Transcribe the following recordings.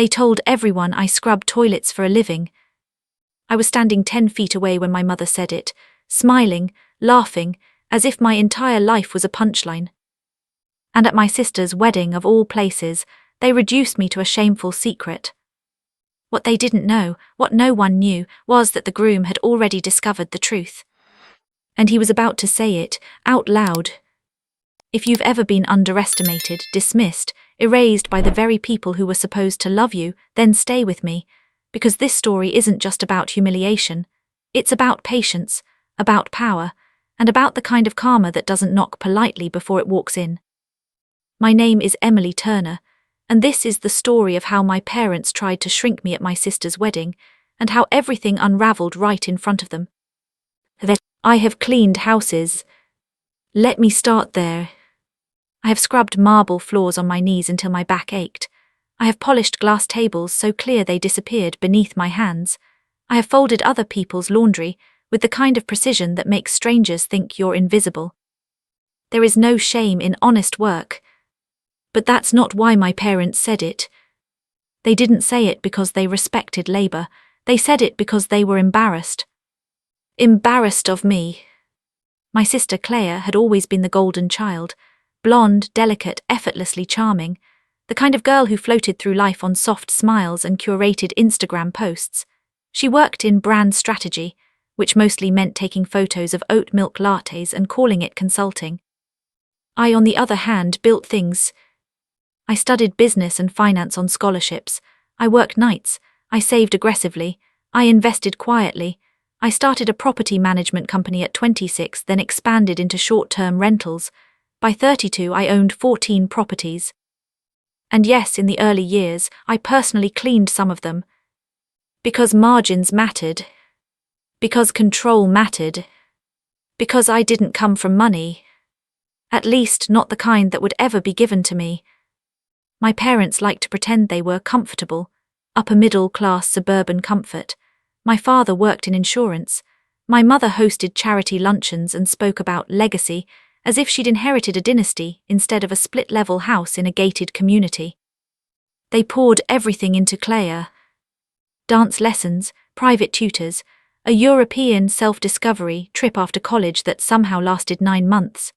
They told everyone I scrubbed toilets for a living. I was standing 10 feet away when my mother said it, smiling, laughing, as if my entire life was a punchline. And at my sister's wedding of all places, they reduced me to a shameful secret. What they didn't know, what no one knew, was that the groom had already discovered the truth. And he was about to say it, out loud. If you've ever been underestimated, dismissed, erased by the very people who were supposed to love you, then stay with me, because this story isn't just about humiliation. It's about patience, about power, and about the kind of karma that doesn't knock politely before it walks in. My name is Emily Turner, and this is the story of how my parents tried to shrink me at my sister's wedding, and how everything unraveled right in front of them. I have cleaned houses. Let me start there. I have scrubbed marble floors on my knees until my back ached. I have polished glass tables so clear they disappeared beneath my hands. I have folded other people's laundry with the kind of precision that makes strangers think you're invisible. There is no shame in honest work. But that's not why my parents said it. They didn't say it because they respected labor. They said it because they were embarrassed. Embarrassed of me. My sister Claire had always been the golden child, blonde, delicate, effortlessly charming, the kind of girl who floated through life on soft smiles and curated Instagram posts. She worked in brand strategy, which mostly meant taking photos of oat milk lattes and calling it consulting. I, on the other hand, built things. I studied business and finance on scholarships. I worked nights. I saved aggressively. I invested quietly. I started a property management company at 26, then expanded into short-term rentals. By 32, I owned 14 properties. And yes, in the early years, I personally cleaned some of them. Because margins mattered. Because control mattered. Because I didn't come from money. At least, not the kind that would ever be given to me. My parents liked to pretend they were comfortable, upper middle-class suburban comfort. My father worked in insurance. My mother hosted charity luncheons and spoke about legacy, as if she'd inherited a dynasty instead of a split-level house in a gated community. They poured everything into Claire. Dance lessons, private tutors, a European self-discovery trip after college that somehow lasted 9 months.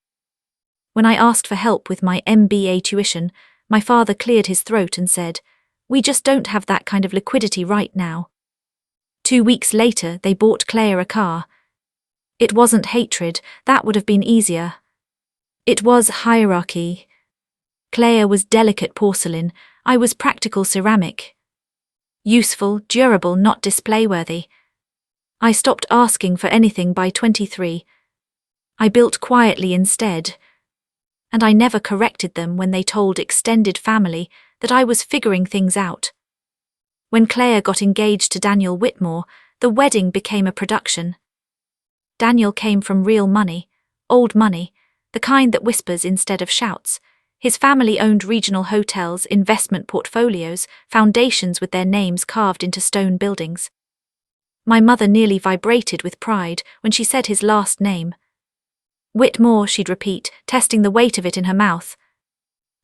When I asked for help with my MBA tuition, my father cleared his throat and said, "We just don't have that kind of liquidity right now." 2 weeks later, they bought Claire a car. It wasn't hatred, that would have been easier. It was hierarchy. Claire was delicate porcelain, I was practical ceramic. Useful, durable, not display-worthy. I stopped asking for anything by 23. I built quietly instead. And I never corrected them when they told extended family that I was figuring things out. When Claire got engaged to Daniel Whitmore, the wedding became a production. Daniel came from real money, old money, the kind that whispers instead of shouts. His family owned regional hotels, investment portfolios, foundations with their names carved into stone buildings. My mother nearly vibrated with pride when she said his last name. Whitmore, she'd repeat, testing the weight of it in her mouth.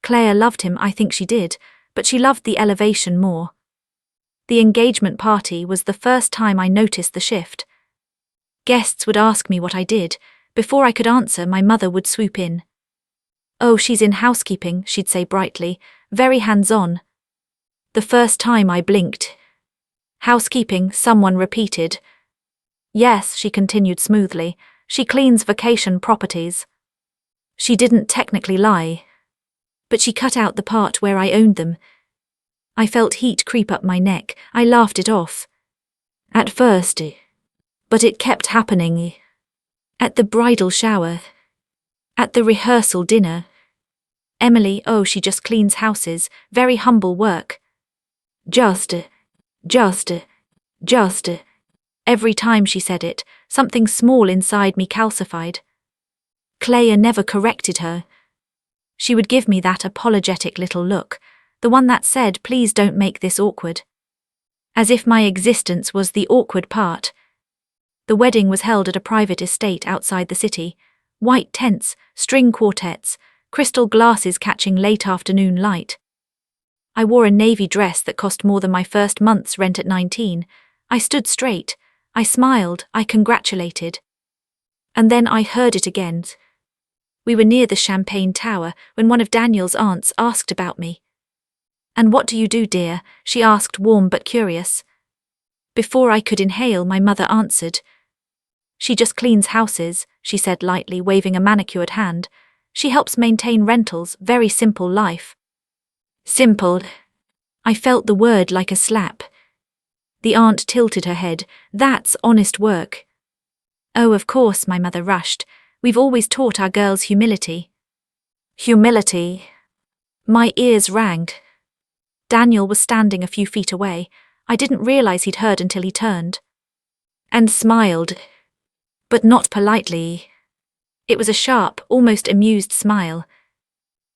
Claire loved him, I think she did, but she loved the elevation more. The engagement party was the first time I noticed the shift. Guests would ask me what I did. Before I could answer, my mother would swoop in. "Oh, she's in housekeeping," she'd say brightly, very hands-on. The first time I blinked. "Housekeeping," someone repeated. "Yes," she continued smoothly, "she cleans vacation properties." She didn't technically lie. But she cut out the part where I owned them. I felt heat creep up my neck. I laughed it off. At first. But it kept happening. At the bridal shower. At the rehearsal dinner. Emily, oh, she just cleans houses, very humble work. Just. Every time she said it, something small inside me calcified. Claire never corrected her. She would give me that apologetic little look, the one that said, "Please don't make this awkward." As if my existence was the awkward part. The wedding was held at a private estate outside the city. White tents, string quartets, crystal glasses catching late afternoon light. I wore a navy dress that cost more than my first month's rent at 19. I stood straight. I smiled. I congratulated. And then I heard it again. We were near the Champagne Tower when one of Daniel's aunts asked about me. "And what do you do, dear?" she asked, warm but curious. Before I could inhale, my mother answered. "She just cleans houses," she said lightly, waving a manicured hand. "She helps maintain rentals, very simple life." Simple. I felt the word like a slap. The aunt tilted her head. "That's honest work." "Oh, of course," my mother rushed. "We've always taught our girls humility." Humility. My ears rang. Daniel was standing a few feet away. I didn't realize he'd heard until he turned. And smiled. But not politely. It was a sharp, almost amused smile.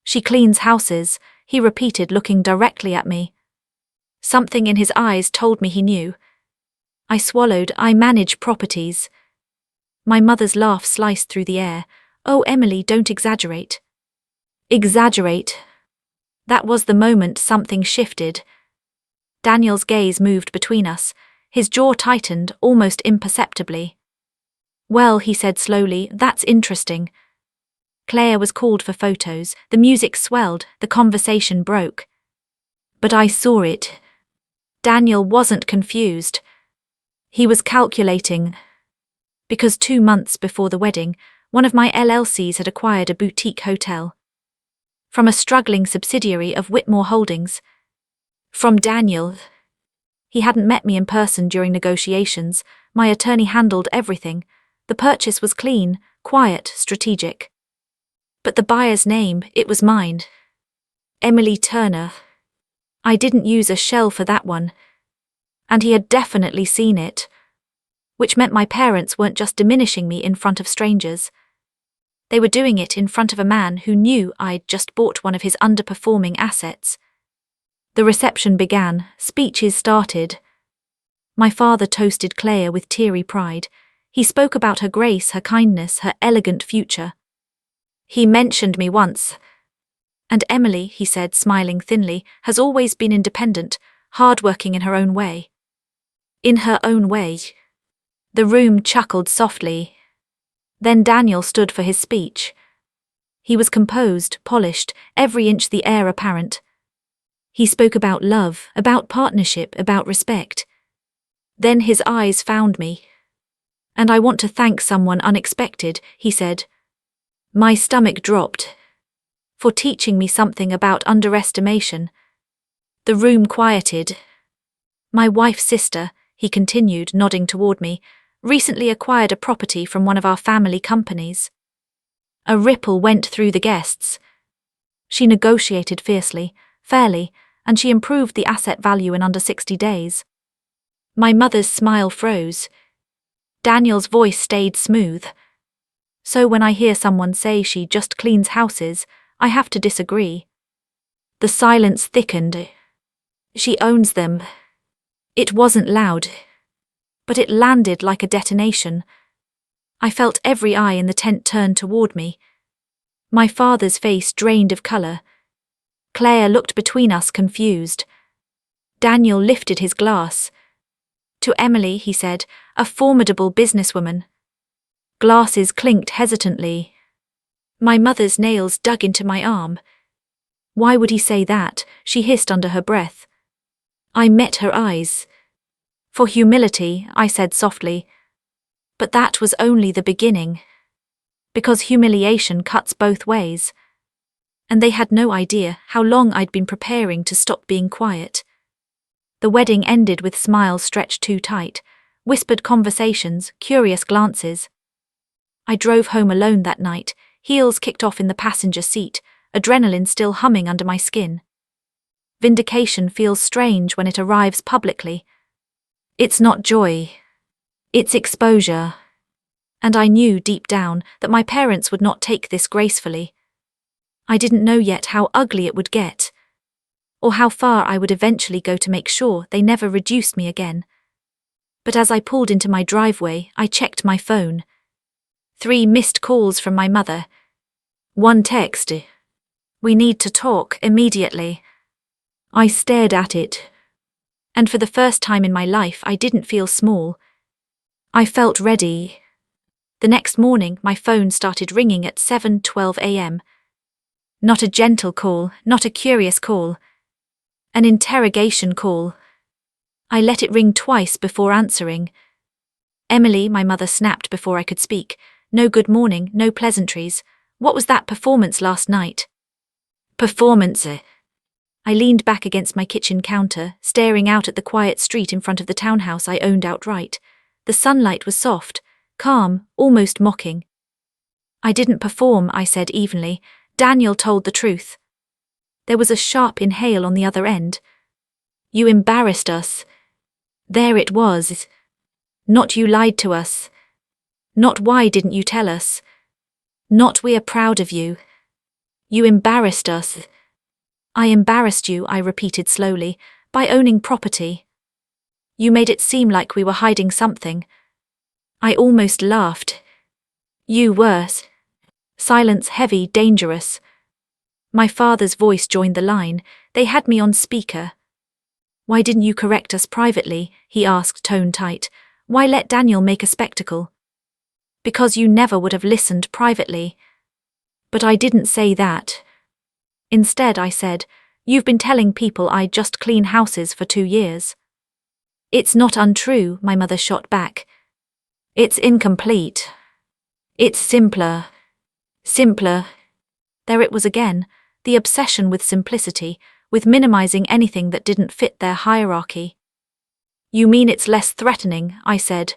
"She cleans houses," he repeated, looking directly at me. Something in his eyes told me he knew. I swallowed. "I manage properties." My mother's laugh sliced through the air. "Oh, Emily, don't exaggerate." Exaggerate. That was the moment something shifted. Daniel's gaze moved between us. His jaw tightened, almost imperceptibly. "Well," he said slowly, "that's interesting." Claire was called for photos. The music swelled. The conversation broke. But I saw it. Daniel wasn't confused. He was calculating. Because 2 months before the wedding, one of my LLCs had acquired a boutique hotel. From a struggling subsidiary of Whitmore Holdings. From Daniel. He hadn't met me in person during negotiations. My attorney handled everything. The purchase was clean, quiet, strategic. But the buyer's name, it was mine. Emily Turner. I didn't use a shell for that one. And he had definitely seen it. Which meant my parents weren't just diminishing me in front of strangers. They were doing it in front of a man who knew I'd just bought one of his underperforming assets. The reception began, speeches started. My father toasted Claire with teary pride. He spoke about her grace, her kindness, her elegant future. He mentioned me once. "And Emily," he said, smiling thinly, "has always been independent, hard-working in her own way." In her own way. The room chuckled softly. Then Daniel stood for his speech. He was composed, polished, every inch the heir apparent. He spoke about love, about partnership, about respect. Then his eyes found me. "And I want to thank someone unexpected," he said. My stomach dropped. "For teaching me something about underestimation." The room quieted. "My wife's sister," he continued, nodding toward me, "recently acquired a property from one of our family companies." A ripple went through the guests. She negotiated fiercely, fairly, and she improved the asset value in under 60 days. My mother's smile froze. Daniel's voice stayed smooth. "So when I hear someone say she just cleans houses, I have to disagree." The silence thickened. "She owns them." It wasn't loud. But it landed like a detonation. I felt every eye in the tent turn toward me. My father's face drained of color. Claire looked between us, confused. Daniel lifted his glass. "To Emily," he said, "a formidable businesswoman." Glasses clinked hesitantly. My mother's nails dug into my arm. "Why would he say that?" she hissed under her breath. I met her eyes. "For humility," I said softly. But that was only the beginning. Because humiliation cuts both ways. And they had no idea how long I'd been preparing to stop being quiet. The wedding ended with smiles stretched too tight, whispered conversations, curious glances. I drove home alone that night, heels kicked off in the passenger seat, adrenaline still humming under my skin. Vindication feels strange when it arrives publicly. It's not joy. It's exposure. And I knew deep down that my parents would not take this gracefully. I didn't know yet how ugly it would get, or how far I would eventually go to make sure they never reduced me again. But as I pulled into my driveway, I checked my phone. 3 missed calls from my mother. 1 text. "We need to talk immediately." I stared at it. And for the first time in my life, I didn't feel small. I felt ready. The next morning, my phone started ringing at 7:12 a.m. Not a gentle call, not a curious call. An interrogation call. I let it ring twice before answering. Emily, my mother snapped before I could speak. No good morning, no pleasantries. What was that performance last night? Performance. I leaned back against my kitchen counter, staring out at the quiet street in front of the townhouse I owned outright. The sunlight was soft, calm, almost mocking. I didn't perform, I said evenly. Daniel told the truth. There was a sharp inhale on the other end. You embarrassed us. There it was. Not you lied to us. Not why didn't you tell us. Not we are proud of you. You embarrassed us. I embarrassed you, I repeated slowly, by owning property. You made it seem like we were hiding something. I almost laughed. You were. Silence heavy, dangerous. My father's voice joined the line. They had me on speaker. Why didn't you correct us privately? He asked, tone tight. Why let Daniel make a spectacle? Because you never would have listened privately. But I didn't say that. Instead, I said, you've been telling people I just clean houses for 2 years. It's not untrue, my mother shot back. It's incomplete. It's simpler. Simpler. There it was again, the obsession with simplicity, with minimizing anything that didn't fit their hierarchy. You mean it's less threatening, I said.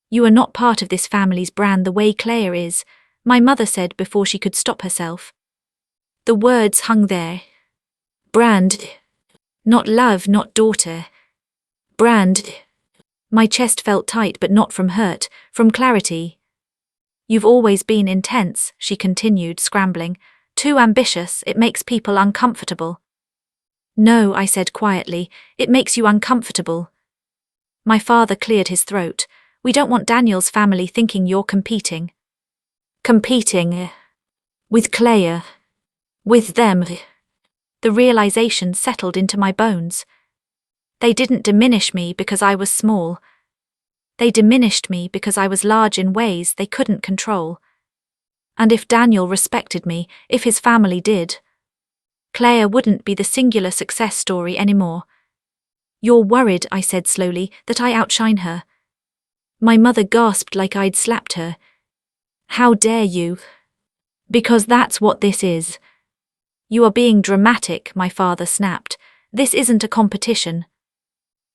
You are not part of this family's brand the way Claire is, my mother said before she could stop herself. The words hung there. Brand. Not love, not daughter. Brand. My chest felt tight but not from hurt, from clarity. You've always been intense, she continued, scrambling. Too ambitious, it makes people uncomfortable. No, I said quietly, it makes you uncomfortable. My father cleared his throat. We don't want Daniel's family thinking you're competing. Competing. With Claire. With them. The realization settled into my bones. They didn't diminish me because I was small. They diminished me because I was large in ways they couldn't control. And if Daniel respected me, if his family did, Claire wouldn't be the singular success story anymore. You're worried, I said slowly, that I outshine her. My mother gasped like I'd slapped her. How dare you? Because that's what this is. You are being dramatic, my father snapped. This isn't a competition.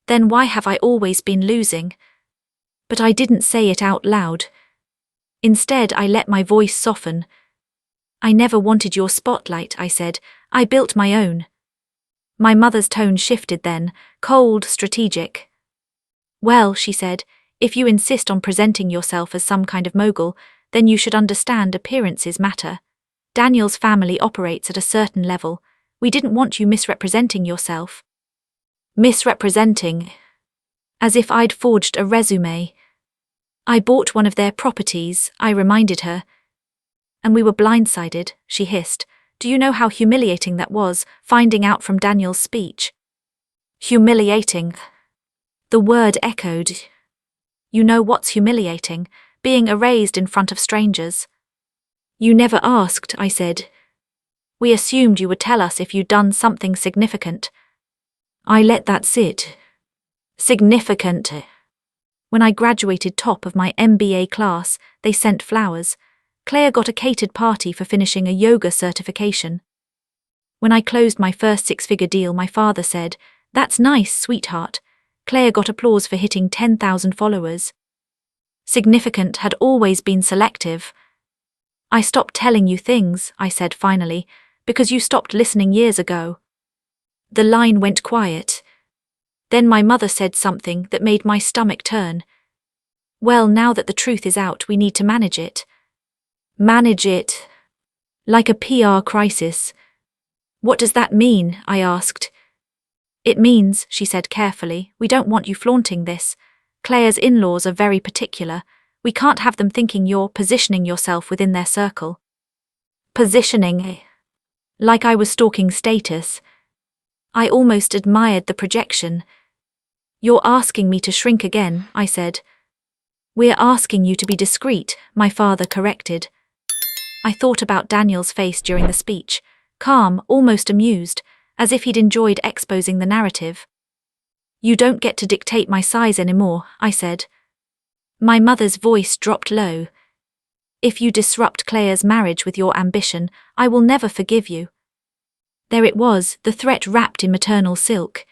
Then why have I always been losing? But I didn't say it out loud. Instead, I let my voice soften. I never wanted your spotlight, I said. I built my own. My mother's tone shifted then, cold, strategic. Well, she said, if you insist on presenting yourself as some kind of mogul, then you should understand appearances matter. Daniel's family operates at a certain level. We didn't want you misrepresenting yourself. Misrepresenting. As if I'd forged a resume. I bought one of their properties, I reminded her. And we were blindsided, she hissed. Do you know how humiliating that was, finding out from Daniel's speech? Humiliating. The word echoed. You know what's humiliating? Being erased in front of strangers. You never asked, I said. We assumed you would tell us if you'd done something significant. I let that sit. Significant. When I graduated top of my MBA class, they sent flowers. Claire got a catered party for finishing a yoga certification. When I closed my first 6-figure deal, my father said, That's nice, sweetheart. Claire got applause for hitting 10,000 followers. Significant had always been selective. I stopped telling you things, I said finally, because you stopped listening years ago. The line went quiet. Then my mother said something that made my stomach turn. Well, now that the truth is out, we need to manage it. Manage it. Like a PR crisis. What does that mean? I asked. It means, she said carefully, we don't want you flaunting this. Claire's in-laws are very particular. We can't have them thinking you're positioning yourself within their circle. Positioning. Like I was stalking status. I almost admired the projection. You're asking me to shrink again, I said. We're asking you to be discreet, my father corrected. I thought about Daniel's face during the speech, calm, almost amused, as if he'd enjoyed exposing the narrative. You don't get to dictate my size anymore, I said. My mother's voice dropped low. If you disrupt Claire's marriage with your ambition, I will never forgive you. There it was, the threat wrapped in maternal silk.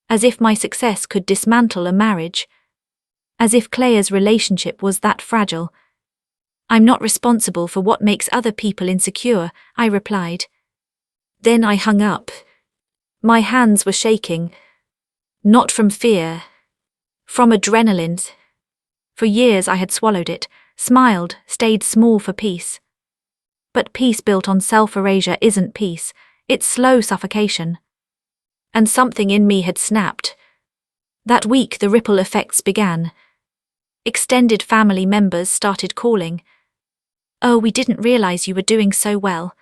As if my success could dismantle a marriage. As if Claire's relationship was that fragile. I'm not responsible for what makes other people insecure, I replied. Then I hung up. My hands were shaking. Not from fear. From adrenaline. For years I had swallowed it, smiled, stayed small for peace. But peace built on self-erasure isn't peace, it's slow suffocation. And something in me had snapped. That week the ripple effects began. Extended family members started calling. Oh, we didn't realize you were doing so well.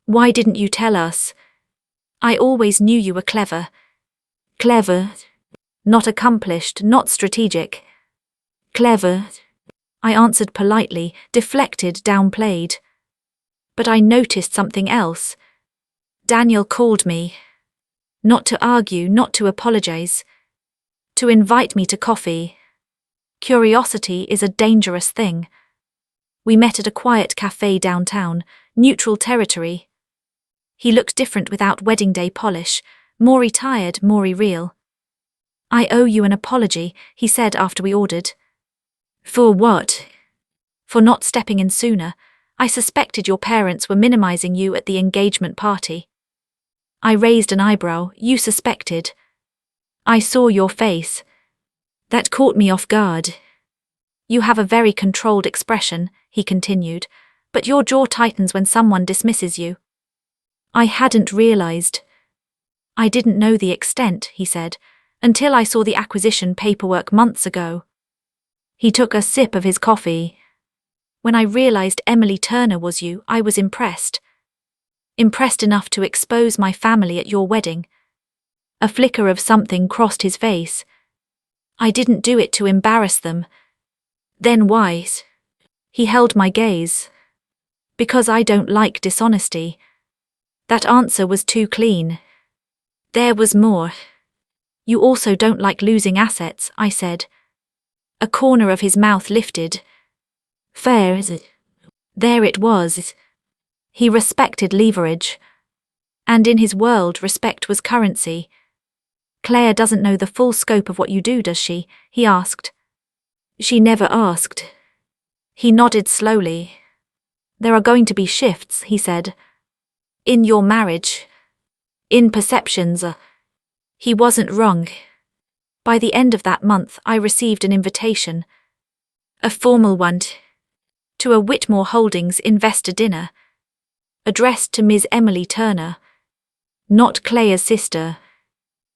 Why didn't you tell us? I always knew you were clever. Clever. Not accomplished, not strategic. Clever. I answered politely, deflected, downplayed. But I noticed something else. Daniel called me. Not to argue, not to apologize. To invite me to coffee. Curiosity is a dangerous thing. We met at a quiet cafe downtown, neutral territory. He looked different without wedding day polish, more retired, more real. I owe you an apology, he said after we ordered. For what? For not stepping in sooner. I suspected your parents were minimizing you at the engagement party. I raised an eyebrow. You suspected. I saw your face. That caught me off guard. You have a very controlled expression, he continued, but your jaw tightens when someone dismisses you. I hadn't realized. I didn't know the extent, he said, until I saw the acquisition paperwork months ago. He took a sip of his coffee. When I realized Emily Turner was you, I was impressed. Impressed enough to expose my family at your wedding. A flicker of something crossed his face. I didn't do it to embarrass them. Then why? He held my gaze. Because I don't like dishonesty. That answer was too clean. There was more. You also don't like losing assets, I said. A corner of his mouth lifted. Fair. There it was. He respected leverage. And in his world, respect was currency. Claire doesn't know the full scope of what you do, does she? He asked. She never asked. He nodded slowly. There are going to be shifts, he said. In your marriage. In perceptions. He wasn't wrong. By the end of that month, I received an invitation. A formal one. To a Whitmore Holdings investor dinner. Addressed to Ms. Emily Turner. Not Claire's sister.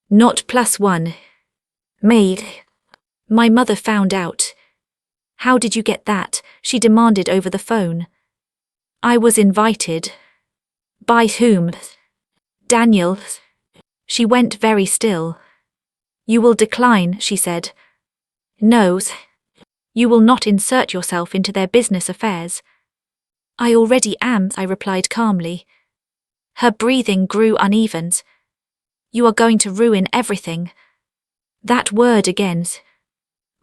Not +1. Maid. My mother found out. How did you get that? She demanded over the phone. I was invited. By whom? Daniel. She went very still. You will decline, she said. No. You will not insert yourself into their business affairs. I already am, I replied calmly. Her breathing grew uneven. You are going to ruin everything. That word again.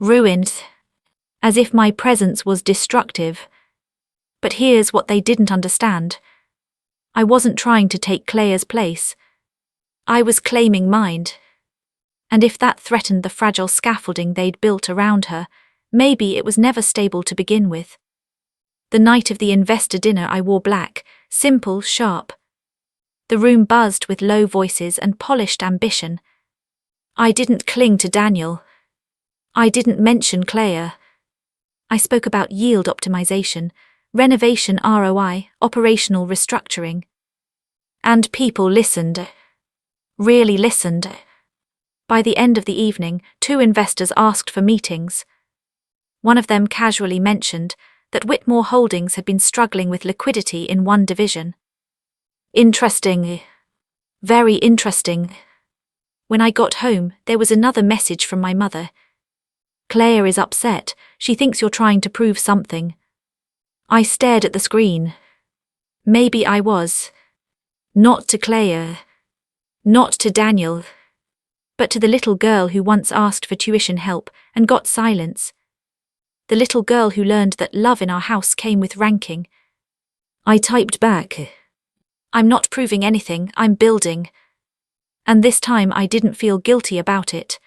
Ruined. As if my presence was destructive. But here's what they didn't understand. I wasn't trying to take Claire's place. I was claiming mine. And if that threatened the fragile scaffolding they'd built around her, maybe it was never stable to begin with. The night of the investor dinner I wore black, simple, sharp. The room buzzed with low voices and polished ambition. I didn't cling to Daniel. I didn't mention Claire. I spoke about yield optimization, renovation ROI, operational restructuring. And people listened. Really listened. By the end of the evening, 2 investors asked for meetings. One of them casually mentioned that Whitmore Holdings had been struggling with liquidity in one division. Interesting. Very interesting. When I got home, there was another message from my mother. Claire is upset. She thinks you're trying to prove something. I stared at the screen. Maybe I was. Not to Claire. Not to Daniel. But to the little girl who once asked for tuition help and got silence. The little girl who learned that love in our house came with ranking. I typed back. I'm not proving anything, I'm building. And this time I didn't feel guilty about it.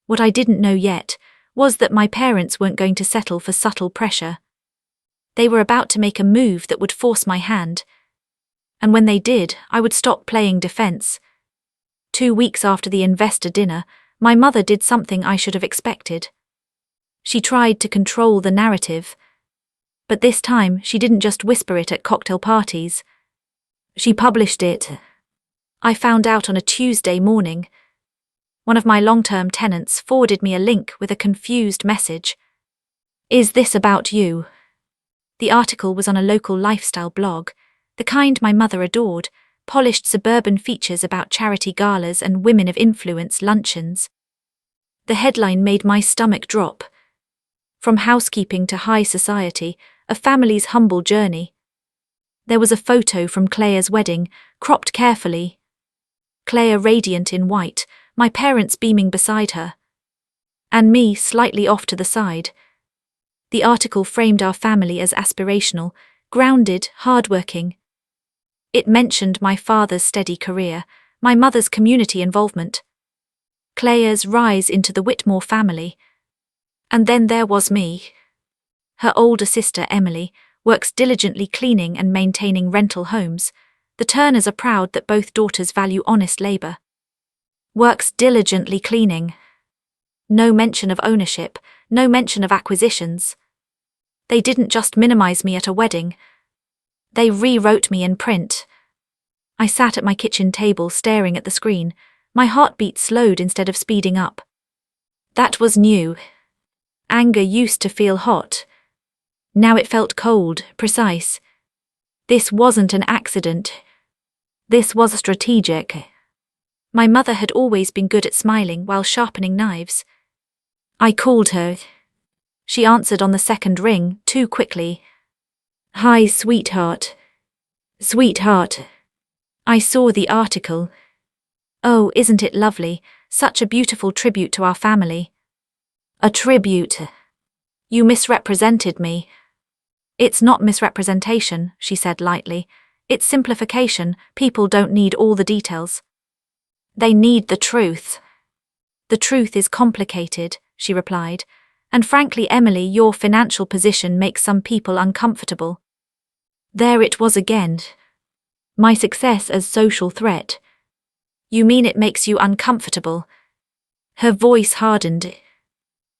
What I didn't know yet was that my parents weren't going to settle for subtle pressure. They were about to make a move that would force my hand. And when they did, I would stop playing defense. 2 weeks after the investor dinner, my mother did something I should have expected. She tried to control the narrative. But this time, she didn't just whisper it at cocktail parties. She published it. I found out on a Tuesday morning. One of my long-term tenants forwarded me a link with a confused message. Is this about you? The article was on a local lifestyle blog, the kind my mother adored, polished suburban features about charity galas and women of influence luncheons. The headline made my stomach drop. From housekeeping to high society, a family's humble journey. There was a photo from Claire's wedding, cropped carefully. Claire radiant in white, my parents beaming beside her. And me slightly off to the side. The article framed our family as aspirational, grounded, hardworking. It mentioned my father's steady career, my mother's community involvement, Claire's rise into the Whitmore family. And then there was me. Her older sister, Emily, works diligently cleaning and maintaining rental homes. The Turners are proud that both daughters value honest labor. Works diligently cleaning. No mention of ownership, no mention of acquisitions. They didn't just minimize me at a wedding. They rewrote me in print. I sat at my kitchen table staring at the screen. My heartbeat slowed instead of speeding up. That was new. Anger used to feel hot. Now it felt cold, precise. This wasn't an accident. This was strategic. My mother had always been good at smiling while sharpening knives. I called her. She answered on the second ring, too quickly. Hi, sweetheart. Sweetheart. I saw the article. Oh, isn't it lovely? Such a beautiful tribute to our family. A tribute. You misrepresented me. It's not misrepresentation, she said lightly. It's simplification. People don't need all the details. They need the truth. The truth is complicated, she replied. And frankly, Emily, your financial position makes some people uncomfortable. There it was again. My success as social threat. You mean it makes you uncomfortable? Her voice hardened.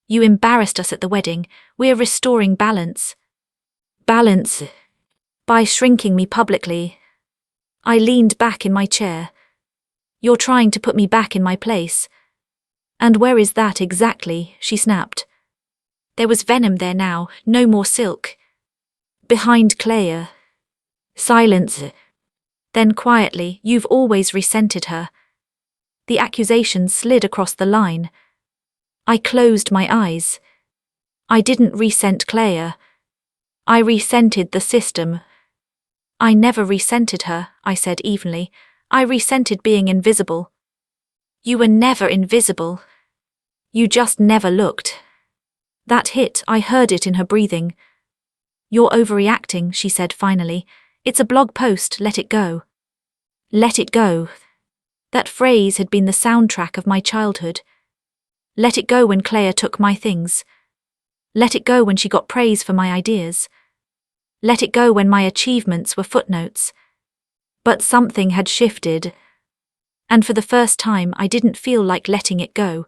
You embarrassed us at the wedding. We're restoring balance. Balance. By shrinking me publicly. I leaned back in my chair. You're trying to put me back in my place. And where is that exactly? She snapped. There was venom there now, no more silk. Behind Claire. Silence. Then quietly, you've always resented her. The accusations slid across the line. I closed my eyes. I didn't resent Claire. I resented the system. I never resented her, I said evenly. I resented being invisible. You were never invisible. You just never looked. That hit, I heard it in her breathing. You're overreacting, she said finally. It's a blog post, let it go. Let it go. That phrase had been the soundtrack of my childhood. Let it go when Claire took my things. Let it go when she got praise for my ideas. Let it go when my achievements were footnotes. But something had shifted. And for the first time, I didn't feel like letting it go.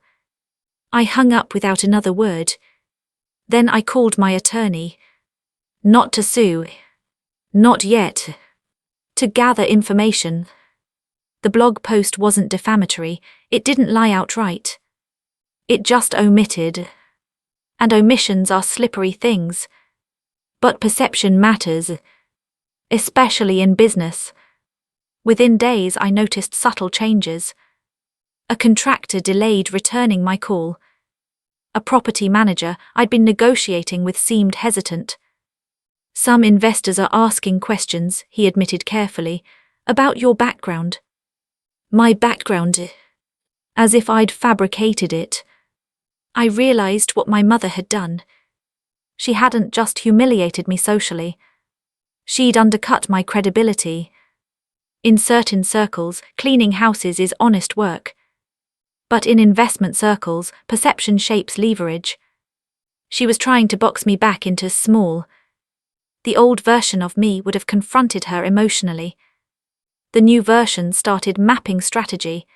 I hung up without another word. Then I called my attorney. Not to sue. Not yet. To gather information. The blog post wasn't defamatory. It didn't lie outright. It just omitted. And omissions are slippery things. But perception matters. Especially in business. Within days, I noticed subtle changes. A contractor delayed returning my call. A property manager I'd been negotiating with seemed hesitant. Some investors are asking questions, he admitted carefully, about your background. My background? As if I'd fabricated it. I realized what my mother had done. She hadn't just humiliated me socially. She'd undercut my credibility. In certain circles, cleaning houses is honest work. But in investment circles, perception shapes leverage. She was trying to box me back into small. The old version of me would have confronted her emotionally. The new version started mapping strategy.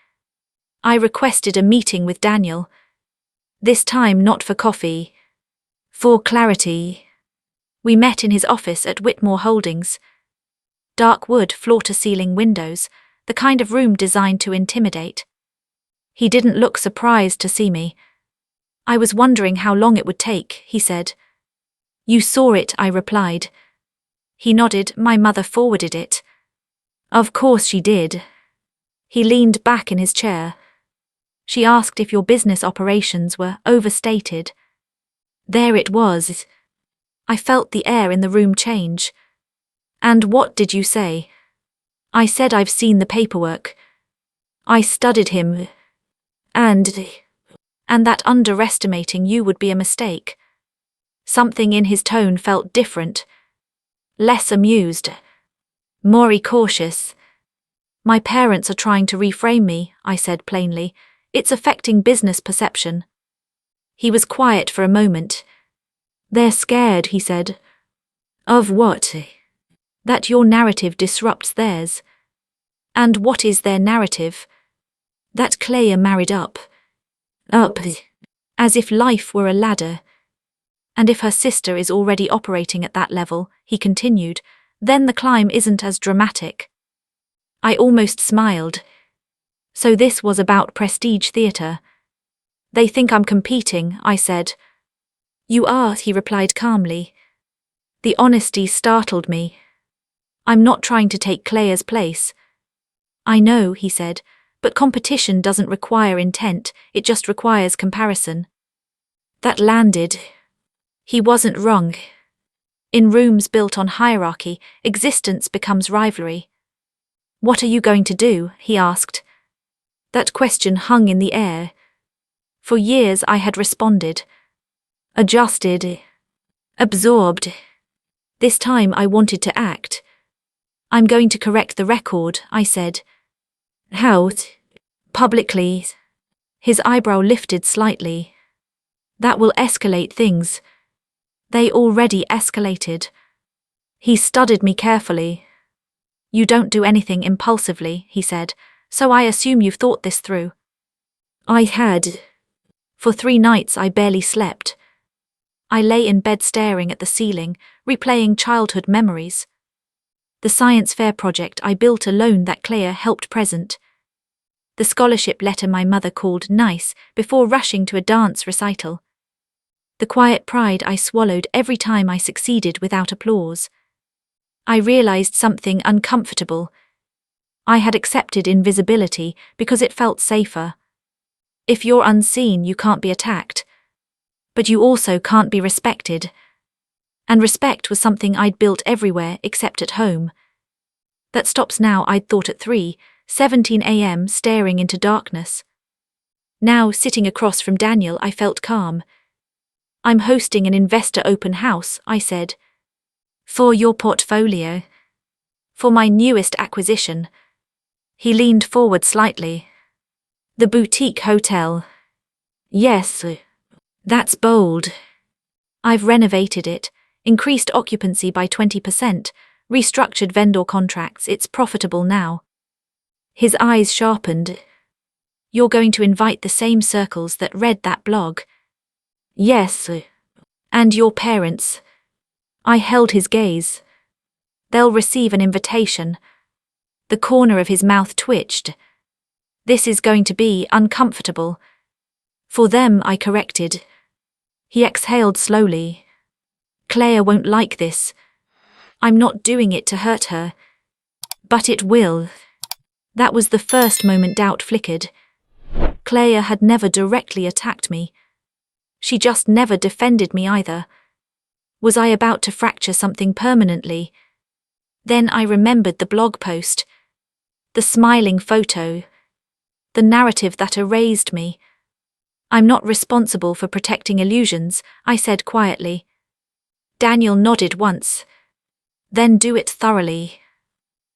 I requested a meeting with Daniel. This time not for coffee. For clarity. We met in his office at Whitmore Holdings. Dark wood floor-to-ceiling windows, the kind of room designed to intimidate. He didn't look surprised to see me. I was wondering how long it would take, he said. You saw it, I replied. He nodded. My mother forwarded it. Of course she did. He leaned back in his chair. She asked if your business operations were overstated. There it was. I felt the air in the room change. And what did you say? I said I've seen the paperwork. I studied him. And that underestimating you would be a mistake. Something in his tone felt different. Less amused. More cautious. My parents are trying to reframe me, I said plainly. It's affecting business perception. He was quiet for a moment. They're scared, he said. Of what? That your narrative disrupts theirs. And what is their narrative? That Claire married up. Up. As if life were a ladder. And if her sister is already operating at that level, he continued, then the climb isn't as dramatic. I almost smiled. So this was about prestige theatre. They think I'm competing, I said. You are, he replied calmly. The honesty startled me. I'm not trying to take Claire's place. I know, he said, but competition doesn't require intent, it just requires comparison. That landed. He wasn't wrong. In rooms built on hierarchy, existence becomes rivalry. What are you going to do? He asked. That question hung in the air. For years I had responded. Adjusted. Absorbed. This time I wanted to act. I'm going to correct the record, I said. How? Publicly. His eyebrow lifted slightly. That will escalate things. They already escalated. He studied me carefully. You don't do anything impulsively, he said, so I assume you've thought this through. I had. For 3 nights I barely slept. I lay in bed staring at the ceiling, replaying childhood memories. The science fair project I built alone that Claire helped present. The scholarship letter my mother called nice before rushing to a dance recital. The quiet pride I swallowed every time I succeeded without applause. I realized something uncomfortable. I had accepted invisibility because it felt safer. If you're unseen, you can't be attacked. But you also can't be respected. And respect was something I'd built everywhere except at home. That stops now, I'd thought at 3:17 a.m. staring into darkness. Now, sitting across from Daniel, I felt calm. I'm hosting an investor open house, I said. For your portfolio. For my newest acquisition. He leaned forward slightly. The boutique hotel. Yes. That's bold. I've renovated it, increased occupancy by 20%, restructured vendor contracts, it's profitable now. His eyes sharpened. You're going to invite the same circles that read that blog. Yes. And your parents. I held his gaze. They'll receive an invitation. The corner of his mouth twitched. This is going to be uncomfortable. For them, I corrected. He exhaled slowly. Claire won't like this. I'm not doing it to hurt her. But it will. That was the first moment doubt flickered. Claire had never directly attacked me. She just never defended me either. Was I about to fracture something permanently? Then I remembered the blog post, the smiling photo, the narrative that erased me. I'm not responsible for protecting illusions, I said quietly. Daniel nodded once. Then do it thoroughly.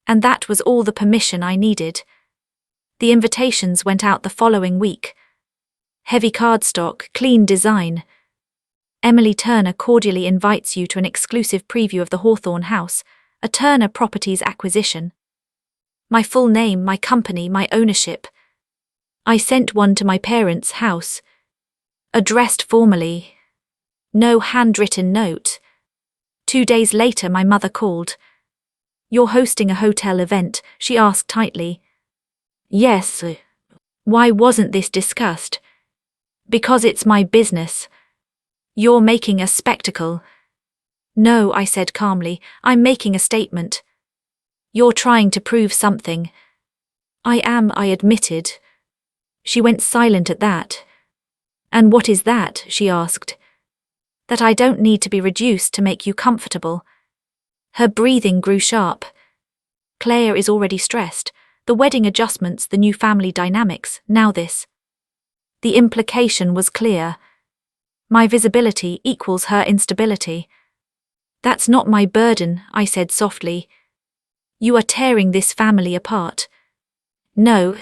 And that was all the permission I needed. The invitations went out the following week. Heavy cardstock, clean design. Emily Turner cordially invites you to an exclusive preview of the Hawthorne House, a Turner Properties acquisition. My full name, my company, my ownership. I sent one to my parents' house. Addressed formally. No handwritten note. 2 days later my mother called. You're hosting a hotel event, she asked tightly. Yes. Why wasn't this discussed? Because it's my business. You're making a spectacle. No, I said calmly, I'm making a statement. You're trying to prove something. I am, I admitted. She went silent at that. And what is that? She asked. That I don't need to be reduced to make you comfortable. Her breathing grew sharp. Claire is already stressed. The wedding adjustments, the new family dynamics, now this. The implication was clear. My visibility equals her instability. That's not my burden, I said softly. You are tearing this family apart. No,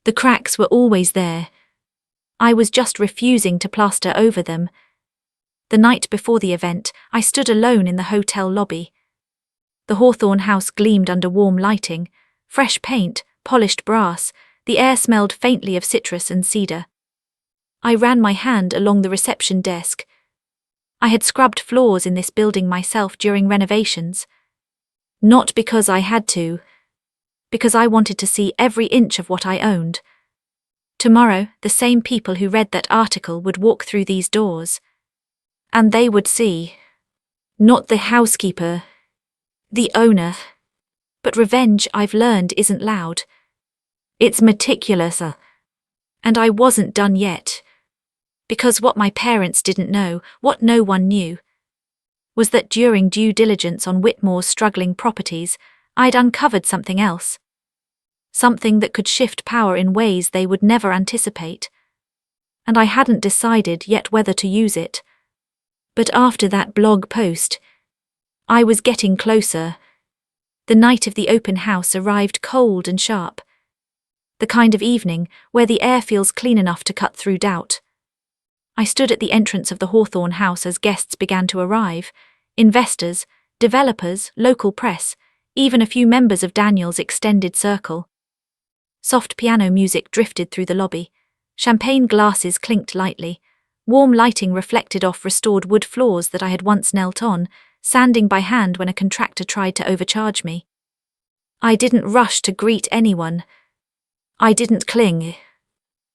the cracks were always there. I was just refusing to plaster over them. The night before the event, I stood alone in the hotel lobby. The Hawthorne House gleamed under warm lighting, fresh paint, polished brass, the air smelled faintly of citrus and cedar. I ran my hand along the reception desk. I had scrubbed floors in this building myself during renovations. Not because I had to, because I wanted to see every inch of what I owned. Tomorrow, the same people who read that article would walk through these doors. And they would see. Not the housekeeper. The owner. But revenge, I've learned, isn't loud. It's meticulous. And I wasn't done yet. Because what my parents didn't know, what no one knew, was that during due diligence on Whitmore's struggling properties, I'd uncovered something else. Something that could shift power in ways they would never anticipate. And I hadn't decided yet whether to use it. But after that blog post, I was getting closer. The night of the open house arrived cold and sharp. The kind of evening where the air feels clean enough to cut through doubt. I stood at the entrance of the Hawthorne House as guests began to arrive. Investors, developers, local press, even a few members of Daniel's extended circle. Soft piano music drifted through the lobby. Champagne glasses clinked lightly. Warm lighting reflected off restored wood floors that I had once knelt on, sanding by hand when a contractor tried to overcharge me. I didn't rush to greet anyone. I didn't cling.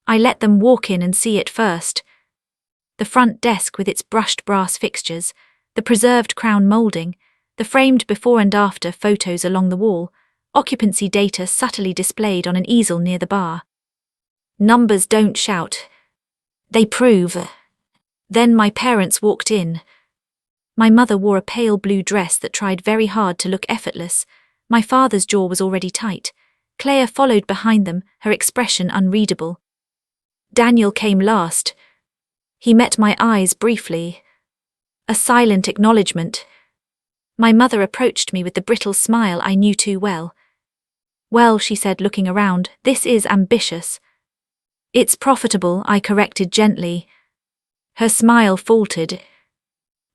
I let them walk in and see it first. The front desk with its brushed brass fixtures, the preserved crown moulding, the framed before and after photos along the wall, occupancy data subtly displayed on an easel near the bar. Numbers don't shout. They prove. Then my parents walked in. My mother wore a pale blue dress that tried very hard to look effortless. My father's jaw was already tight. Claire followed behind them, her expression unreadable. Daniel came last. He met my eyes briefly. A silent acknowledgement. My mother approached me with the brittle smile I knew too well. Well, she said, looking around, this is ambitious. It's profitable, I corrected gently. Her smile faltered.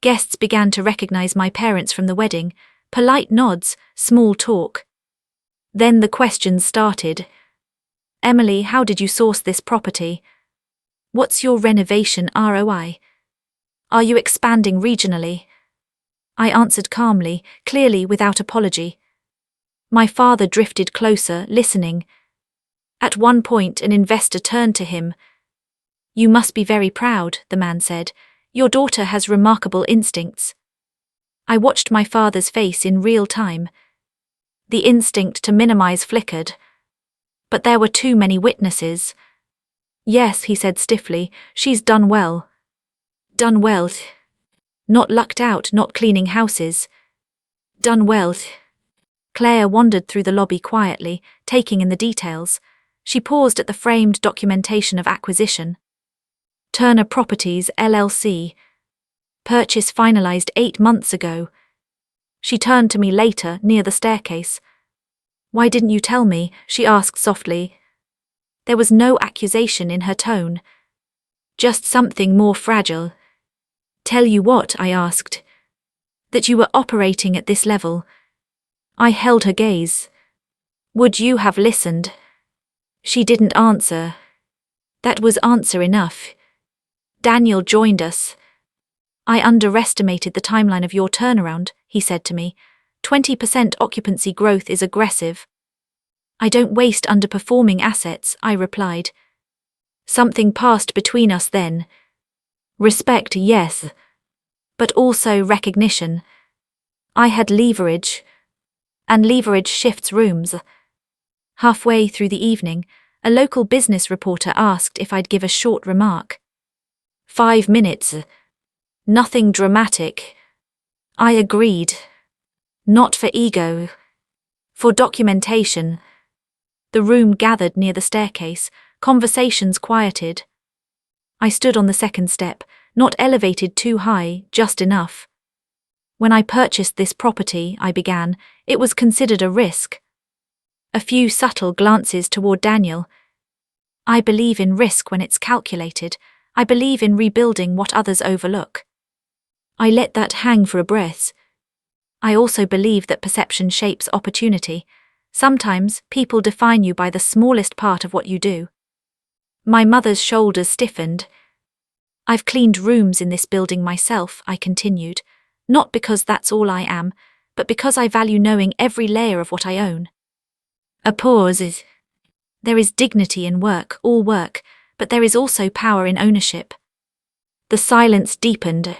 Guests began to recognize my parents from the wedding, polite nods, small talk. Then the questions started. Emily, how did you source this property? What's your renovation ROI? Are you expanding regionally? I answered calmly, clearly without apology. My father drifted closer, listening. At one point, an investor turned to him. You must be very proud, the man said. Your daughter has remarkable instincts. I watched my father's face in real time. The instinct to minimize flickered. But there were too many witnesses. Yes, he said stiffly, she's done well. Done well. Not lucked out, not cleaning houses. Done well. Claire wandered through the lobby quietly, taking in the details. She paused at the framed documentation of acquisition. Turner Properties, LLC. Purchase finalized 8 months ago. She turned to me later, near the staircase. Why didn't you tell me? She asked softly. There was no accusation in her tone. Just something more fragile. Tell you what? I asked. That you were operating at this level. I held her gaze. Would you have listened? She didn't answer. That was answer enough. Daniel joined us. I underestimated the timeline of your turnaround, he said to me. 20% occupancy growth is aggressive. I don't waste underperforming assets, I replied. Something passed between us then. Respect, yes. But also recognition. I had leverage. And leverage shifts rooms. Halfway through the evening, a local business reporter asked if I'd give a short remark. 5 minutes. Nothing dramatic. I agreed. Not for ego. For documentation. The room gathered near the staircase, conversations quieted. I stood on the second step, not elevated too high, just enough. When I purchased this property, I began, it was considered a risk. A few subtle glances toward Daniel. I believe in risk when it's calculated. I believe in rebuilding what others overlook. I let that hang for a breath. I also believe that perception shapes opportunity. Sometimes people define you by the smallest part of what you do. My mother's shoulders stiffened. I've cleaned rooms in this building myself, I continued, not because that's all I am, but because I value knowing every layer of what I own. A pause. There is dignity in work, all work, but there is also power in ownership. The silence deepened.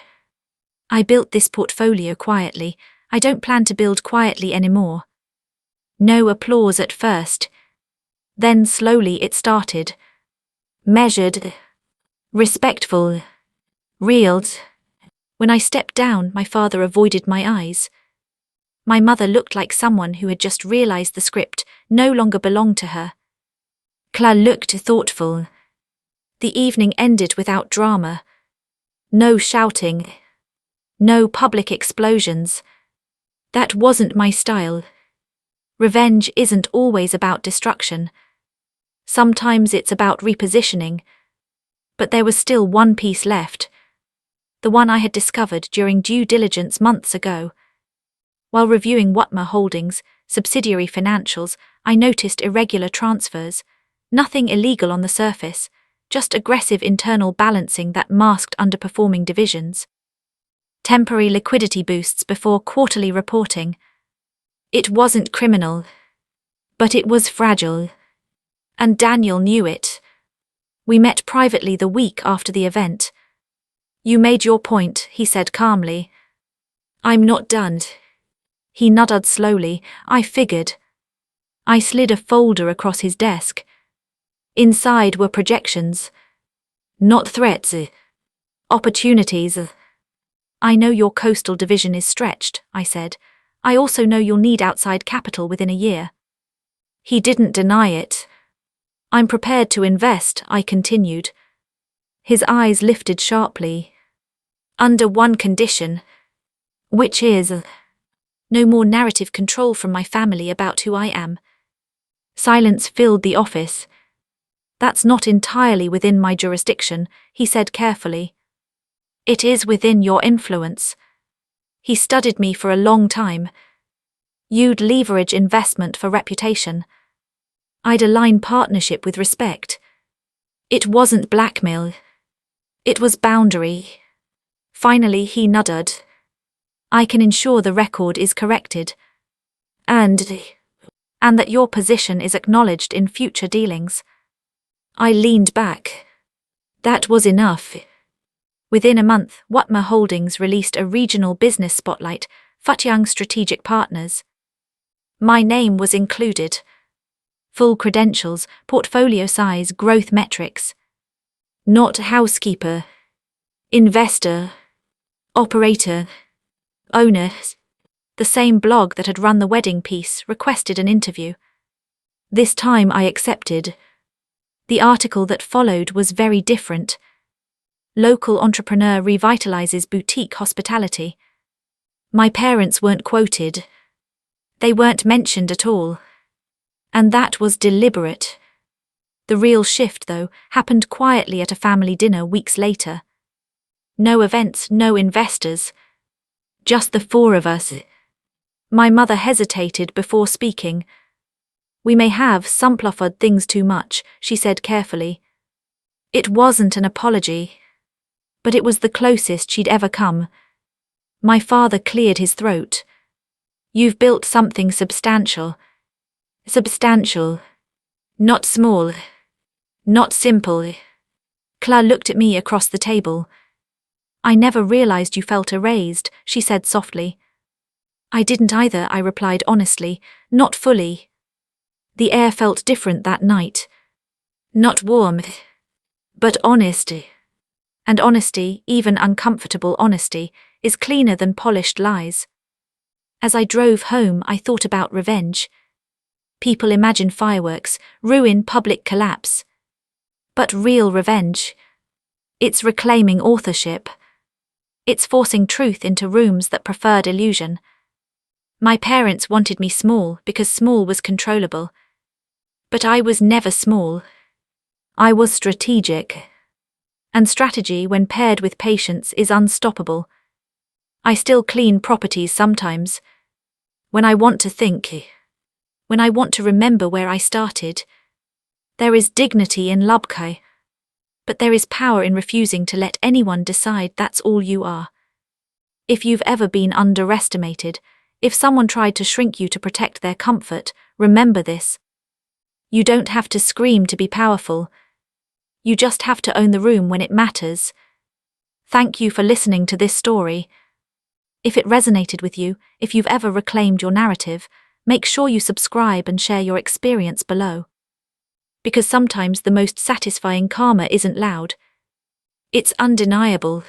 I built this portfolio quietly. I don't plan to build quietly anymore. No applause at first. Then slowly it started. Measured. Respectful. Real. When I stepped down, my father avoided my eyes. My mother looked like someone who had just realized the script no longer belonged to her. Cla looked thoughtful. The evening ended without drama. No shouting. No public explosions. That wasn't my style. Revenge isn't always about destruction. Sometimes it's about repositioning. But there was still one piece left. The one I had discovered during due diligence months ago. While reviewing Watmer Holdings' subsidiary financials, I noticed irregular transfers. Nothing illegal on the surface, just aggressive internal balancing that masked underperforming divisions. Temporary liquidity boosts before quarterly reporting. It wasn't criminal, but it was fragile. And Daniel knew it. We met privately the week after the event. You made your point, he said calmly. I'm not done. He nodded slowly. I figured. I slid a folder across his desk. Inside were projections. Not threats. Opportunities. I know your coastal division is stretched, I said. I also know you'll need outside capital within a year. He didn't deny it. I'm prepared to invest, I continued. His eyes lifted sharply. Under one condition. Which is no more narrative control from my family about who I am. Silence filled the office. That's not entirely within my jurisdiction, he said carefully. It is within your influence. He studied me for a long time. You'd leverage investment for reputation. I'd align partnership with respect. It wasn't blackmail. It was boundary. Finally he nodded. I can ensure the record is corrected. And that your position is acknowledged in future dealings. I leaned back. That was enough. Within a month, Watmer Holdings released a regional business spotlight, Futyang Strategic Partners. My name was included. full credentials, portfolio size, growth metrics. Not housekeeper, investor, operator, owner. The same blog that had run the wedding piece requested an interview. This time I accepted. The article that followed was very different. Local entrepreneur revitalizes boutique hospitality. My parents weren't quoted. They weren't mentioned at all. And that was deliberate. The real shift, though, happened quietly at a family dinner weeks later. No events, no investors. Just the four of us. My mother hesitated before speaking. "We may have simplified things too much," she said carefully. It wasn't an apology, but it was the closest she'd ever come. My father cleared his throat. "You've built something substantial. Substantial. Not small. Not simple." Claire looked at me across the table. "I never realized you felt erased," she said softly. "I didn't either," I replied honestly, "not fully." The air felt different that night. Not warm, but honest. And honesty, even uncomfortable honesty, is cleaner than polished lies. As I drove home, I thought about revenge. People imagine fireworks, ruin, public collapse. But real revenge, it's reclaiming authorship. It's forcing truth into rooms that preferred illusion. My parents wanted me small because small was controllable. But I was never small. I was strategic. And strategy, when paired with patience, is unstoppable. I still clean properties sometimes. When I want to think. When I want to remember where I started. There is dignity in Lubkai. But there is power in refusing to let anyone decide that's all you are. If you've ever been underestimated, if someone tried to shrink you to protect their comfort, remember this. You don't have to scream to be powerful. You just have to own the room when it matters. Thank you for listening to this story. If it resonated with you, if you've ever reclaimed your narrative, make sure you subscribe and share your experience below. Because sometimes the most satisfying karma isn't loud. It's undeniable.